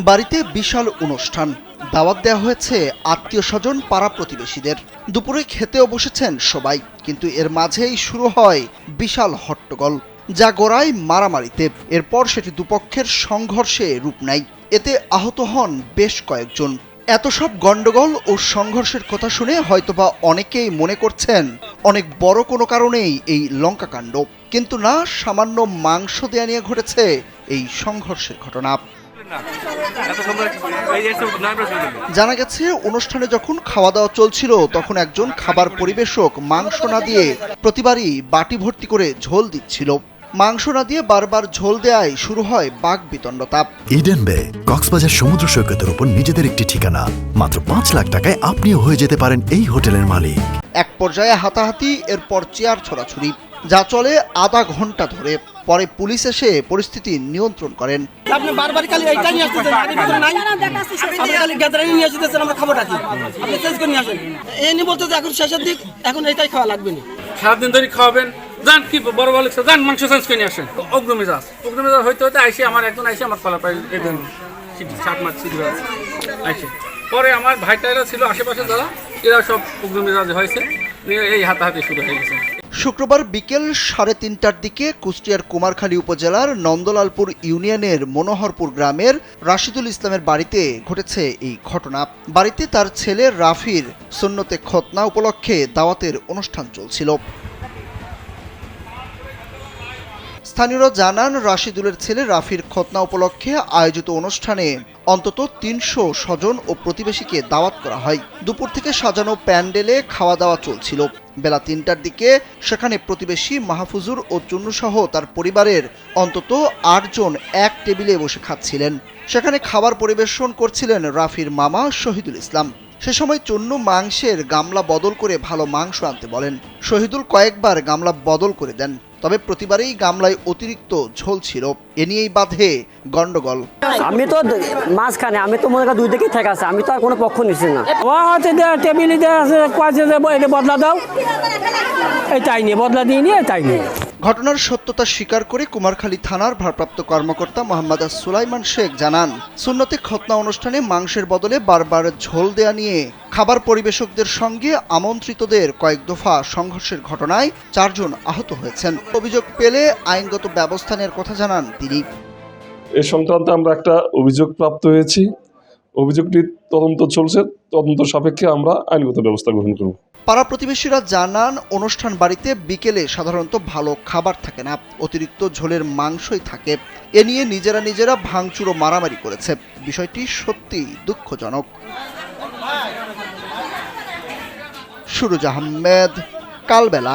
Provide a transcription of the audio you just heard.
বাড়িতে বিশাল অনুষ্ঠান, দাওয়াত দেওয়া হয়েছে আত্মীয় স্বজন পাড়া প্রতিবেশীদের। দুপুরে খেতেও বসেছেন সবাই, কিন্তু এর মাঝেই শুরু হয় বিশাল হট্টগোল, যা গোড়ায় মারামারিতে। এরপর সেটি দুপক্ষের সংঘর্ষে রূপ নেয়। এতে আহত হন বেশ কয়েকজন। এত সব গন্ডগোল ও সংঘর্ষের কথা শুনে হয়তোবা অনেকেই মনে করছেন অনেক বড় কোনো কারণেই এই লঙ্কাকাণ্ড, কিন্তু না, সামান্য মাংস দেয়া নিয়ে ঘটেছে এই সংঘর্ষের ঘটনা। জানা গেছে, অনুষ্ঠানে যখন খাওয়া দাওয়া চলছিল তখন একজন খাবার পরিবেশক মাংস না দিয়ে প্রতিবারই বাটি ভর্তি করে ঝোল দিচ্ছিল। মাংস না দিয়ে বারবার ঝোল দেয়ায় শুরু হয় বাকবিতণ্ডতা। ইডেন বে কক্সবাজার সমুদ্র সৈকতের উপর নিজেদের একটি ঠিকানা। মাত্র 5 লাখ টাকায় আপনিও হয়ে যেতে পারেন এই হোটেলের মালিক। এক পর্যায়ে হাতাহাতি, এরপর চেয়ার ছোড়াছুড়ি, যা চলে আধা ঘন্টা ধরে। পরে পুলিশ এসে পরিস্থিতি নিয়ন্ত্রণ করেন। আপনি বারবার খালি এইটা নিয়ে আসতেছেন, আগে ভিতরে নাই, আপনি খালি গ্যাদারিং নিয়ে আসতেছেন, আমরা খাবোটা কি? আপনি চেঞ্জ করে নিয়ে আসেন। এনি বলতে যে এখন শেষের দিক, এখন এটাই খাওয়া লাগবে না। সারাদিন ধরে খাওয়াবেন, যান কি বড় বলে যান মাংস চেঞ্জ করে নিয়ে আসেন। অগ্রমেজাজ হইতে হইতে আইসে আমার একজন আইসে আমার কলা পাই একদম শাক মাছ সিটি আইসে। পরে আমার ভাইটারা ছিল আশেপাশে যারা, এরা সব অগ্রমেজাজ হয়েছে, এই হাতাহাতি শুরু হয়ে গেছে। শুক্রবার বিকেল 3:30টার দিকে কুষ্টিয়ার কুমারখালী উপজেলার নন্দলালপুর ইউনিয়নের মনোহরপুর গ্রামের রাশিদুল ইসলামের বাড়িতে ঘটেছে এই ঘটনা। বাড়িতে তার ছেলে রাফির সুন্নতে খতনা উপলক্ষে দাওয়াতের অনুষ্ঠান চলছিল। স্থানীয়রা জানান, রাশিদুলের ছেলে রাফির খতনা উপলক্ষে আয়োজিত অনুষ্ঠানে অন্তত 300 স্বজন ও প্রতিবেশীকে দাওয়াত করা হয়। দুপুর থেকে সাজানো প্যান্ডেলে খাওয়া দাওয়া চলছিল। বেলা 3টার দিকে সেখানে প্রতিবেশী মাহফুজুর ও চুন্নুসহ তার পরিবারের অন্তত 8 জন এক টেবিলে বসে খাচ্ছিলেন। সেখানে খাবার পরিবেশন করছিলেন রাফির মামা শহীদুল ইসলাম। সে সময় চুন্নু মাংসের গামলা বদল করে ভালো মাংস আনতে বলেন। শহীদুল কয়েকবার গামলা বদল করে দেন, তবে প্রতিবারেই গামলায় অতিরিক্ত ঝোল ছিল। এ নিয়েই বাধে গন্ডগোল। আমি তো মাঝখানে, আমি তো মনে করি দুই দিকেই থেকে আছে, আমি তো আর কোনো পক্ষ নিচ্ছি না। টেবিলে এটা বদলা দাও, এটাই নিয়ে বদলা দিয়ে নিয়ে এটাই নিয়ে। ঘটনার সত্যতা স্বীকার করে কুমারখালী থানার ভারপ্রাপ্ত কর্মকর্তা মোহাম্মদ সুলাইমান শেখ জানান, সুন্নতে খতনা অনুষ্ঠানে মাংসের বদলে বারবার ঝোল দেয়া নিয়ে খাবার পরিবেশকদের সঙ্গে আমন্ত্রিতদের কয়েক দফা সংঘর্ষের ঘটনায় 4 জন আহত হয়েছেন। অভিযোগ পেলে আইনগত ব্যবস্থা নেওয়ার কথা জানান তিনি। এ সংক্রান্তে আমরা একটা অভিযোগ প্রাপ্ত হয়েছি। অভিযোগটি তদন্ত চলছে, তদন্ত সাপেক্ষে আমরা আইনগত ব্যবস্থা গ্রহণ করব। পাড়া প্রতিবেশীরা জানান, অনুষ্ঠান বাড়িতে বিকেলে সাধারণত ভালো খাবার থাকে না, অতিরিক্ত ঝোলের মাংসই থাকে। এ নিয়ে নিজেরা ভাঙচুর ও মারামারি করেছে। বিষয়টি সত্যি দুঃখজনক। সুরুজ আহমেদ, কালবেলা।